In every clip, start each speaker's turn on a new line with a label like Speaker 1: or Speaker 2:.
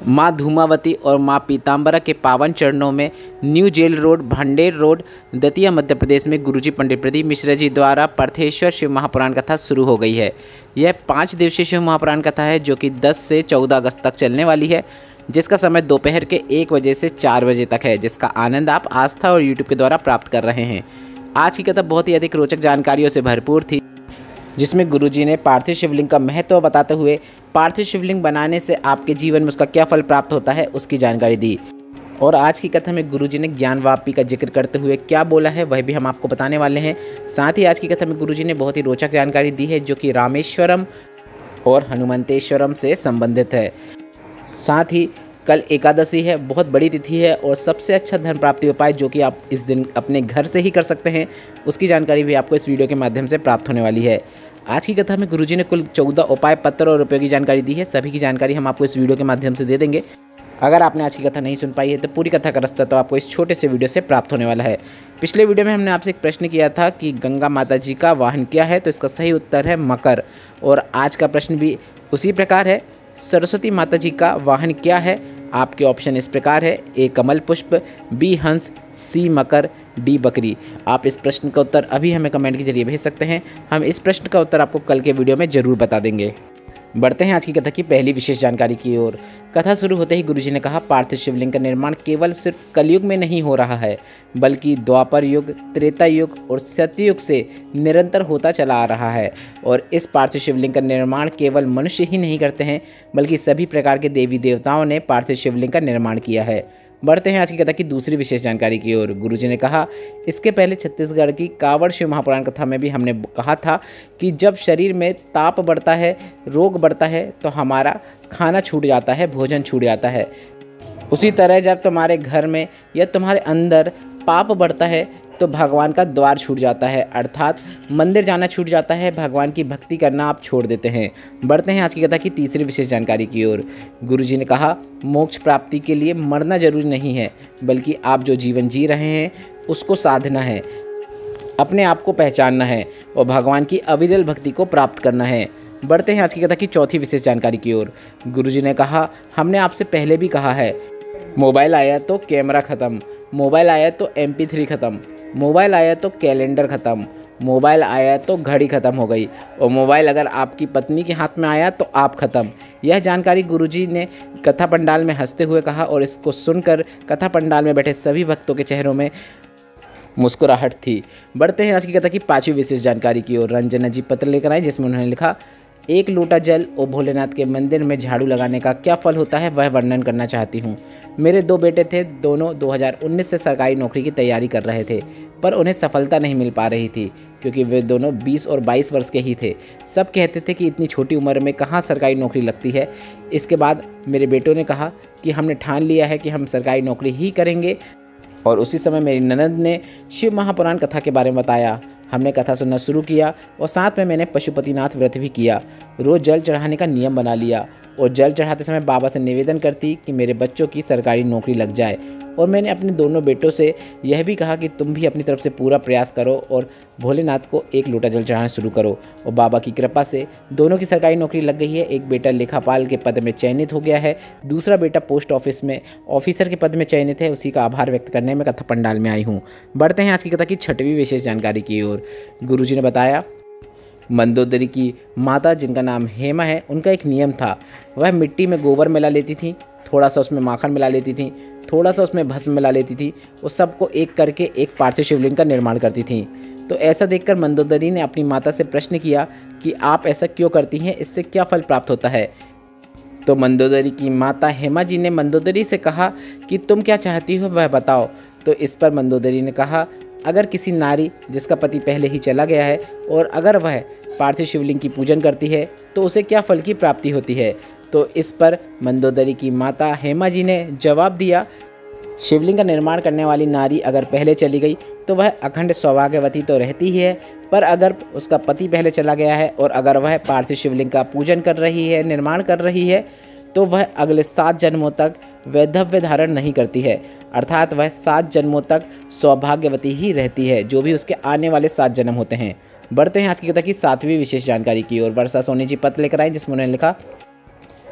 Speaker 1: माँ धूमावती और माँ पीताम्बरा के पावन चरणों में new jail road, Bhander road, Datia, Madhya Pradesh में गुरुजी पंडित प्रदीप मिश्रा जी द्वारा पार्थेश्वर शिव महापुराण कथा शुरू हो गई है। यह 5 दिवसीय शिव महापुराण कथा है जो कि 10 से 14 अगस्त तक चलने वाली है, जिसका समय दोपहर के 1 बजे से 4 बजे तक है, जिसका आनंद आप आस्था और यूट्यूब के द्वारा प्राप्त कर रहे हैं। आज की कथा बहुत ही अधिक रोचक जानकारियों से भरपूर थी, जिसमें गुरुजी ने पार्थिव शिवलिंग का महत्व बताते हुए पार्थिव शिवलिंग बनाने से आपके जीवन में उसका क्या फल प्राप्त होता है उसकी जानकारी दी। और आज की कथा में गुरुजी ने ज्ञान वापी का जिक्र करते हुए क्या बोला है वह भी हम आपको बताने वाले हैं। साथ ही आज की कथा में गुरुजी ने बहुत ही रोचक जानकारी दी है जो कि रामेश्वरम और हनुमंतेश्वरम से संबंधित है। साथ ही कल एकादशी है, बहुत बड़ी तिथि है और सबसे अच्छा धन प्राप्ति उपाय जो कि आप इस दिन अपने घर से ही कर सकते हैं, उसकी जानकारी भी आपको इस वीडियो के माध्यम से प्राप्त होने वाली है। आज की कथा में गुरुजी ने कुल 14 उपाय, पत्र और उपयोगी जानकारी दी है। सभी की जानकारी हम आपको इस वीडियो के माध्यम से दे देंगे। अगर आपने आज की कथा नहीं सुन पाई है तो पूरी कथा का रास्ता तो आपको इस छोटे से वीडियो से प्राप्त होने वाला है। पिछले वीडियो में हमने आपसे एक प्रश्न किया था कि गंगा माता जी का वाहन क्या है, तो इसका सही उत्तर है मकर। और आज का प्रश्न भी उसी प्रकार है, सरस्वती माता जी का वाहन क्या है। आपके ऑप्शन इस प्रकार है, ए कमल पुष्प, बी हंस, सी मकर, डी बकरी। आप इस प्रश्न का उत्तर अभी हमें कमेंट के जरिए भेज सकते हैं। हम इस प्रश्न का उत्तर आपको कल के वीडियो में ज़रूर बता देंगे। बढ़ते हैं आज की कथा की पहली विशेष जानकारी की ओर। कथा शुरू होते ही गुरुजी ने कहा, पार्थिव शिवलिंग का निर्माण केवल सिर्फ कलयुग में नहीं हो रहा है, बल्कि द्वापर युग, त्रेता युग और सत्ययुग से निरंतर होता चला आ रहा है। और इस पार्थिव शिवलिंग का निर्माण केवल मनुष्य ही नहीं करते हैं, बल्कि सभी प्रकार के देवी देवताओं ने पार्थिव शिवलिंग का निर्माण किया है। बढ़ते हैं आज की कथा की दूसरी विशेष जानकारी की ओर। गुरुजी ने कहा, इसके पहले छत्तीसगढ़ की कावड़ शिव महापुराण कथा में भी हमने कहा था कि जब शरीर में ताप बढ़ता है, रोग बढ़ता है, तो हमारा खाना छूट जाता है, भोजन छूट जाता है। उसी तरह जब तुम्हारे घर में या तुम्हारे अंदर पाप बढ़ता है तो भगवान का द्वार छूट जाता है, अर्थात मंदिर जाना छूट जाता है, भगवान की भक्ति करना आप छोड़ देते हैं। बढ़ते हैं आज की कथा की तीसरी विशेष जानकारी की ओर। गुरुजी ने कहा, मोक्ष प्राप्ति के लिए मरना जरूरी नहीं है, बल्कि आप जो जीवन जी रहे हैं उसको साधना है, अपने आप को पहचानना है और भगवान की अविरल भक्ति को प्राप्त करना है। बढ़ते हैं आज की कथा की चौथी विशेष जानकारी की ओर। गुरुजी ने कहा, हमने आपसे पहले भी कहा है, मोबाइल आया तो कैमरा ख़त्म, मोबाइल आया तो MP3 ख़त्म, मोबाइल आया तो कैलेंडर ख़त्म, मोबाइल आया तो घड़ी ख़त्म हो गई, और मोबाइल अगर आपकी पत्नी के हाथ में आया तो आप ख़त्म। यह जानकारी गुरुजी ने कथा पंडाल में हंसते हुए कहा और इसको सुनकर कथा पंडाल में बैठे सभी भक्तों के चेहरों में मुस्कुराहट थी। बढ़ते हैं आज की कथा की पांचवी विशेष जानकारी की ओर। रंजना जी पत्र लेकर आए जिसमें उन्होंने लिखा, एक लोटा जल और भोलेनाथ के मंदिर में झाड़ू लगाने का क्या फल होता है वह वर्णन करना चाहती हूँ। मेरे 2 बेटे थे, दोनों 2019 से सरकारी नौकरी की तैयारी कर रहे थे, पर उन्हें सफलता नहीं मिल पा रही थी क्योंकि वे दोनों 20 और 22 वर्ष के ही थे। सब कहते थे कि इतनी छोटी उम्र में कहाँ सरकारी नौकरी लगती है। इसके बाद मेरे बेटों ने कहा कि हमने ठान लिया है कि हम सरकारी नौकरी ही करेंगे, और उसी समय मेरी ननद ने शिव महापुराण कथा के बारे में बताया। हमने कथा सुनना शुरू किया और साथ में मैंने पशुपतिनाथ व्रत भी किया। रोज़ जल चढ़ाने का नियम बना लिया और जल चढ़ाते समय बाबा से निवेदन करती कि मेरे बच्चों की सरकारी नौकरी लग जाए। और मैंने अपने दोनों बेटों से यह भी कहा कि तुम भी अपनी तरफ से पूरा प्रयास करो और भोलेनाथ को 1 लोटा जल चढ़ाना शुरू करो। और बाबा की कृपा से दोनों की सरकारी नौकरी लग गई है। एक बेटा लेखापाल के पद में चयनित हो गया है, दूसरा बेटा पोस्ट ऑफिस में ऑफिसर के पद में चयनित है। उसी का आभार व्यक्त करने में कथा पंडाल में आई हूँ। बढ़ते हैं आज की कथा की छठवीं विशेष जानकारी की ओर। गुरुजी ने बताया, मंदोदरी की माता जिनका नाम हेमा है, उनका एक नियम था। वह मिट्टी में गोबर मिला लेती थी, थोड़ा सा उसमें माखन मिला लेती थी, थोड़ा सा उसमें भस्म मिला लेती थी, वो सबको एक करके एक पार्थिव शिवलिंग का निर्माण करती थी। तो ऐसा देखकर मंदोदरी ने अपनी माता से प्रश्न किया कि आप ऐसा क्यों करती हैं, इससे क्या फल प्राप्त होता है। तो मंदोदरी की माता हेमा जी ने मंदोदरी से कहा कि तुम क्या चाहती हो वह बताओ। तो इस पर मंदोदरी ने कहा, अगर किसी नारी जिसका पति पहले ही चला गया है और अगर वह पार्थिव शिवलिंग की पूजन करती है तो उसे क्या फल की प्राप्ति होती है। तो इस पर मंदोदरी की माता हेमा जी ने जवाब दिया, शिवलिंग का निर्माण करने वाली नारी अगर पहले चली गई तो वह अखंड सौभाग्यवती तो रहती ही है, पर अगर उसका पति पहले चला गया है और अगर वह पार्थिव शिवलिंग का पूजन कर रही है, निर्माण कर रही है, तो वह अगले 7 जन्मों तक वैधव्य धारण नहीं करती है, अर्थात वह 7 जन्मों तक सौभाग्यवती ही रहती है, जो भी उसके आने वाले 7 जन्म होते हैं। बढ़ते हैं आज की कथा की 7वीं विशेष जानकारी की ओर। वर्षा सोनी जी पत्र लेकर आए जिसमें उन्होंने लिखा,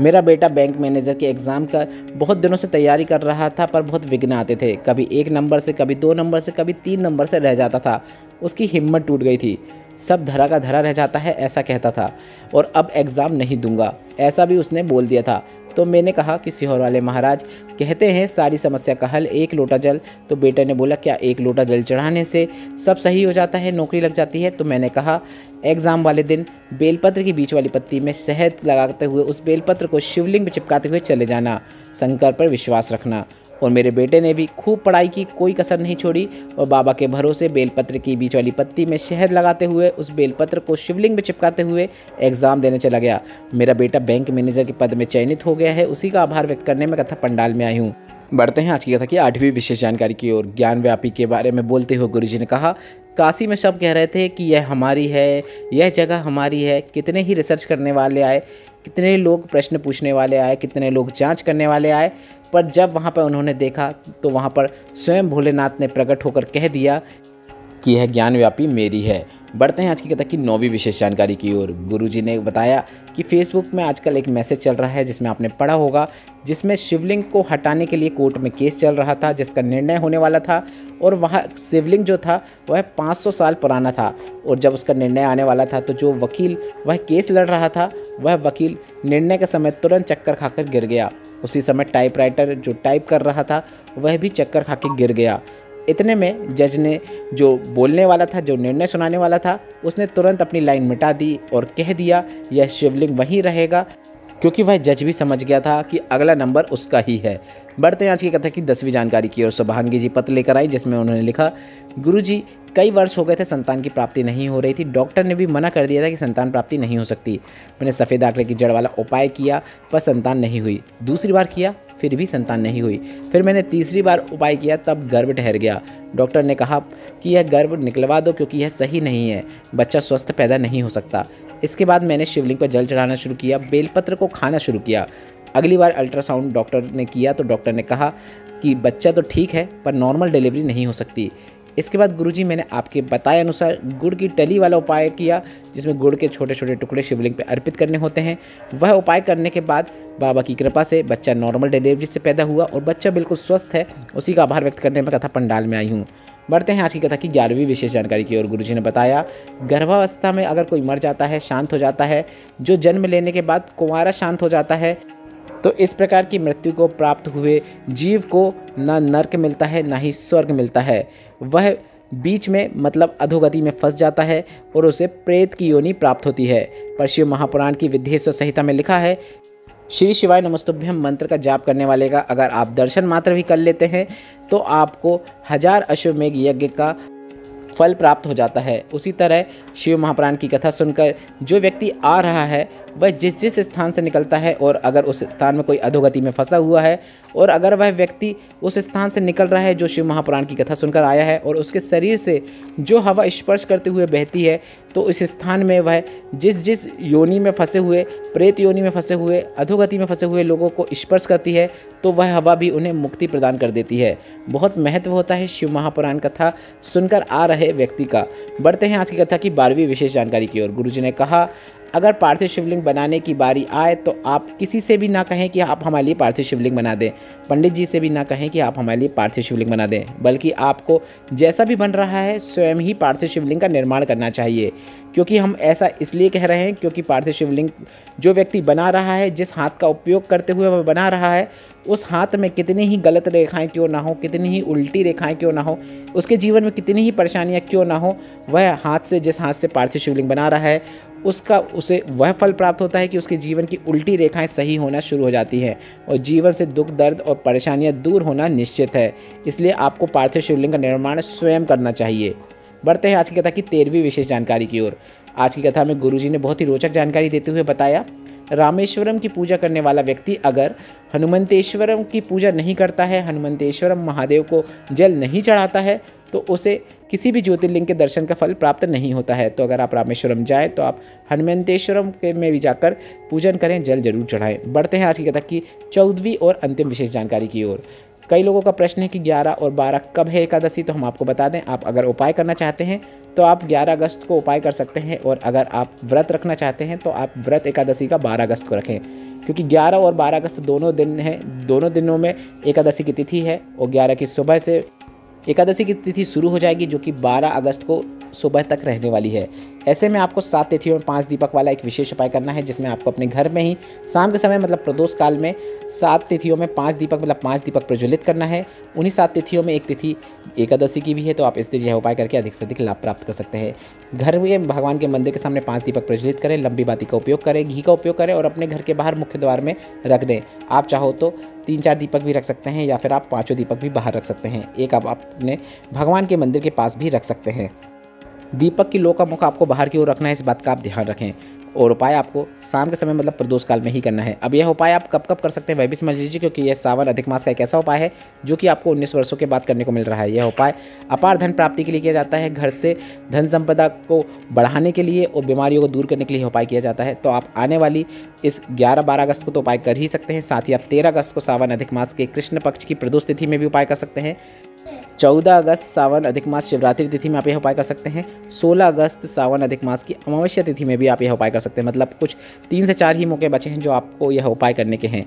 Speaker 1: मेरा बेटा बैंक मैनेजर के एग्ज़ाम का बहुत दिनों से तैयारी कर रहा था, पर बहुत विघ्न आते थे। कभी 1 नंबर से, कभी 2 नंबर से, कभी 3 नंबर से रह जाता था। उसकी हिम्मत टूट गई थी। सब धरा का धरा रह जाता है, ऐसा कहता था, और अब एग्ज़ाम नहीं दूंगा, ऐसा भी उसने बोल दिया था। तो मैंने कहा कि सिहोर वाले महाराज कहते हैं सारी समस्या का हल 1 लोटा जल। तो बेटे ने बोला, क्या 1 लोटा जल चढ़ाने से सब सही हो जाता है, नौकरी लग जाती है? तो मैंने कहा, एग्ज़ाम वाले दिन बेलपत्र की बीच वाली पत्ती में शहद लगाते हुए उस बेलपत्र को शिवलिंग में चिपकाते हुए चले जाना, शंकर पर विश्वास रखना। और मेरे बेटे ने भी खूब पढ़ाई की, कोई कसर नहीं छोड़ी, और बाबा के भरोसे बेलपत्र की बीच वाली पत्ती में शहद लगाते हुए उस बेलपत्र को शिवलिंग में चिपकाते हुए एग्ज़ाम देने चला गया। मेरा बेटा बैंक मैनेजर के पद में चयनित हो गया है। उसी का आभार व्यक्त करने में कथा पंडाल में आई हूँ। बढ़ते हैं आज की कथा की 8वीं विशेष जानकारी की ओर। ज्ञानव्यापी के बारे में बोलते हुए गुरुजी ने कहा, काशी में सब कह रहे थे कि यह हमारी है, यह जगह हमारी है। कितने ही रिसर्च करने वाले आए, कितने लोग प्रश्न पूछने वाले आए, कितने लोग जांच करने वाले आए, पर जब वहाँ पर उन्होंने देखा तो वहाँ पर स्वयं भोलेनाथ ने प्रकट होकर कह दिया कि यह ज्ञानव्यापी मेरी है। बढ़ते हैं आज की कथा की 9वीं विशेष जानकारी की ओर। गुरुजी ने बताया कि फेसबुक में आजकल एक मैसेज चल रहा है, जिसमें आपने पढ़ा होगा, जिसमें शिवलिंग को हटाने के लिए कोर्ट में केस चल रहा था, जिसका निर्णय होने वाला था। और वह शिवलिंग जो था वह 500 साल पुराना था, और जब उसका निर्णय आने वाला था तो जो वकील वह केस लड़ रहा था, वह वकील निर्णय के समय तुरंत चक्कर खाकर गिर गया। उसी समय टाइपराइटर जो टाइप कर रहा था वह भी चक्कर खा के गिर गया। इतने में जज ने, जो बोलने वाला था, जो निर्णय सुनाने वाला था, उसने तुरंत अपनी लाइन मिटा दी और कह दिया यह शिवलिंग वहीं रहेगा, क्योंकि वह जज भी समझ गया था कि अगला नंबर उसका ही है। बढ़ते हैं आज की कथा की 10वीं जानकारी की ओर। शुभांगी जी पत्र लेकर आई, जिसमें उन्होंने लिखा, गुरुजी कई वर्ष हो गए थे, संतान की प्राप्ति नहीं हो रही थी। डॉक्टर ने भी मना कर दिया था कि संतान प्राप्ति नहीं हो सकती। मैंने सफ़ेद आंकड़े की जड़ वाला उपाय किया, पर संतान नहीं हुई। दूसरी बार किया, फिर भी संतान नहीं हुई। फिर मैंने तीसरी बार उपाय किया, तब गर्भ ठहर गया। डॉक्टर ने कहा कि यह गर्भ निकलवा दो, क्योंकि यह सही नहीं है, बच्चा स्वस्थ पैदा नहीं हो सकता। इसके बाद मैंने शिवलिंग पर जल चढ़ाना शुरू किया, बेलपत्र को खाना शुरू किया। अगली बार अल्ट्रासाउंड डॉक्टर ने किया तो डॉक्टर ने कहा कि बच्चा तो ठीक है, पर नॉर्मल डिलीवरी नहीं हो सकती। इसके बाद गुरुजी मैंने आपके बताए अनुसार गुड़ की टली वाला उपाय किया, जिसमें गुड़ के छोटे छोटे टुकड़े शिवलिंग पे अर्पित करने होते हैं। वह उपाय करने के बाद बाबा की कृपा से बच्चा नॉर्मल डिलीवरी से पैदा हुआ और बच्चा बिल्कुल स्वस्थ है। उसी का आभार व्यक्त करने में कथा पंडाल में आई हूँ। बढ़ते हैं आज की कथा की 11वीं विशेष जानकारी की ओर। गुरुजी ने बताया, गर्भावस्था में अगर कोई मर जाता है, शांत हो जाता है, जो जन्म लेने के बाद कुंवारा शांत हो जाता है, तो इस प्रकार की मृत्यु को प्राप्त हुए जीव को ना नर्क मिलता है, ना ही स्वर्ग मिलता है। वह बीच में मतलब अधोगति में फंस जाता है और उसे प्रेत की योनि प्राप्त होती है। पर शिव महापुराण की विद्येश्वर संहिता में लिखा है, श्री शिवाय नमस्तुभ्यम मंत्र का जाप करने वाले का अगर आप दर्शन मात्र भी कर लेते हैं तो आपको 1000 अश्वमेघ यज्ञ का फल प्राप्त हो जाता है। उसी तरह शिव महापुराण की कथा सुनकर जो व्यक्ति आ रहा है, वह जिस जिस स्थान से निकलता है, और अगर उस स्थान में कोई अधोगति में फंसा हुआ है, और अगर वह व्यक्ति उस स्थान से निकल रहा है जो शिव महापुराण की कथा सुनकर आया है, और उसके शरीर से जो हवा स्पर्श करते हुए बहती है, तो इस स्थान में वह जिस जिस योनि में फंसे हुए, प्रेत योनि में फंसे हुए, अधोगति में फंसे हुए लोगों को स्पर्श करती है, तो वह हवा भी उन्हें मुक्ति प्रदान कर देती है। बहुत महत्व होता है शिव महापुराण कथा सुनकर आ रहे व्यक्ति का। बढ़ते हैं आज की कथा की 12वीं विशेष जानकारी की ओर। गुरुजी ने कहा, अगर पार्थिव शिवलिंग बनाने की बारी आए तो आप किसी से भी ना कहें कि आप हमारे लिए पार्थिव शिवलिंग बना दें, पंडित जी से भी ना कहें कि आप हमारे लिए पार्थिव शिवलिंग बना दें, बल्कि आपको जैसा भी बन रहा है स्वयं ही पार्थिव शिवलिंग का निर्माण करना चाहिए। क्योंकि हम ऐसा इसलिए कह रहे हैं क्योंकि पार्थिव शिवलिंग जो व्यक्ति बना रहा है, जिस हाथ का उपयोग करते हुए वह बना रहा है, उस हाथ में कितनी ही गलत रेखाएं क्यों ना हो, कितनी ही उल्टी रेखाएं क्यों ना हो, उसके जीवन में कितनी ही परेशानियां क्यों ना हो, वह हाथ से जिस हाथ से पार्थिव शिवलिंग बना रहा है उसे वह फल प्राप्त होता है कि उसके जीवन की उल्टी रेखाएं सही होना शुरू हो जाती हैं और जीवन से दुख दर्द और परेशानियां दूर होना निश्चित है। इसलिए आपको पार्थिव शिवलिंग का निर्माण स्वयं करना चाहिए। बढ़ते हैं आज की कथा की 13वीं विशेष जानकारी की ओर। आज की कथा में गुरुजी ने बहुत ही रोचक जानकारी देते हुए बताया, रामेश्वरम की पूजा करने वाला व्यक्ति अगर हनुमंतेश्वरम की पूजा नहीं करता है, हनुमंतेश्वरम महादेव को जल नहीं चढ़ाता है, तो उसे किसी भी ज्योतिर्लिंग के दर्शन का फल प्राप्त नहीं होता है। तो अगर आप रामेश्वरम जाएं तो आप हनुमंतेश्वरम में भी जाकर पूजन करें, जल जरूर चढ़ाएं। बढ़ते हैं आज की कथा की 14वीं और अंतिम विशेष जानकारी की ओर। कई लोगों का प्रश्न है कि 11 और 12 कब है एकादशी, तो हम आपको बता दें, आप अगर उपाय करना चाहते हैं तो आप 11 अगस्त को उपाय कर सकते हैं, और अगर आप व्रत रखना चाहते हैं तो आप व्रत एकादशी का 12 अगस्त को रखें, क्योंकि 11 और 12 अगस्त दोनों दिन हैं, दोनों दिनों में एकादशी की तिथि है और 11 की सुबह से एकादशी की तिथि शुरू हो जाएगी, जो कि 12 अगस्त को सुबह तक रहने वाली है। ऐसे में आपको 7 तिथियों में 5 दीपक वाला एक विशेष उपाय करना है, जिसमें आपको अपने घर में ही शाम के समय मतलब प्रदोष काल में 7 तिथियों में 5 दीपक मतलब 5 दीपक प्रज्वलित करना है। उन्हीं 7 तिथियों में एक तिथि एकादशी की भी है, तो आप इस दिन यह उपाय करके अधिक से अधिक लाभ प्राप्त कर सकते हैं। घर में भगवान के मंदिर के सामने 5 दीपक प्रज्वलित करें, लंबी बाती का उपयोग करें, घी का उपयोग करें और अपने घर के बाहर मुख्य द्वार में रख दें। आप चाहो तो 3-4 दीपक भी रख सकते हैं या फिर आप 5 दीपक भी बाहर रख सकते हैं। एक आप अपने भगवान के मंदिर के पास भी रख सकते हैं। दीपक की लो का मुख आपको बाहर की ओर रखना है, इस बात का आप ध्यान रखें। और उपाय आपको शाम के समय मतलब प्रदोष काल में ही करना है। अब यह उपाय आप कब कब कर सकते हैं वह भी समझ लीजिए, क्योंकि यह सावन अधिक मास का एक ऐसा उपाय है जो कि आपको 19 वर्षों के बाद करने को मिल रहा है। यह उपाय अपार धन प्राप्ति के लिए किया जाता है, घर से धन संपदा को बढ़ाने के लिए और बीमारियों को दूर करने के लिए उपाय किया जाता है। तो आप आने वाली इस 11-12 अगस्त को तो उपाय कर ही सकते हैं, साथ ही आप 13 अगस्त को सावन अधिक मास के कृष्ण पक्ष की प्रदोष तिथि में भी उपाय कर सकते हैं। 14 अगस्त सावन अधिक मास शिवरात्रि तिथि में आप यह उपाय कर सकते हैं। 16 अगस्त सावन अधिक मास की अमावस्या तिथि में भी आप यह उपाय कर सकते हैं। मतलब कुछ 3 से 4 ही मौके बचे हैं जो आपको यह उपाय करने के हैं,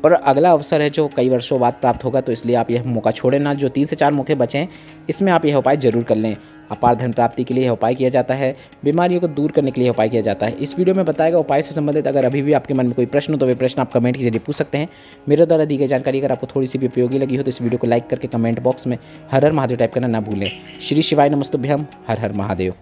Speaker 1: और अगला अवसर है जो कई वर्षों बाद प्राप्त होगा, तो इसलिए आप यह मौका छोड़ें ना। जो 3 से 4 मौके बचे हैं इसमें आप यह उपाय जरूर कर लें। अपार धन प्राप्ति के लिए यह उपाय किया जाता है, बीमारियों को दूर करने के लिए उपाय किया जाता है। इस वीडियो में बताया गया उपाय से संबंधित अगर अभी भी आपके मन में कोई प्रश्न हो तो वे प्रश्न आप कमेंट के जरिए पूछ सकते हैं। मेरे द्वारा दी गई जानकारी अगर आपको थोड़ी सी भी उपयोगी लगी हो तो इस वीडियो को लाइक करके कमेंट बॉक्स में हर हर महादेव टाइप करना ना भूलें। श्री शिवाय नमस्तुभ्यम, हर हर महादेव।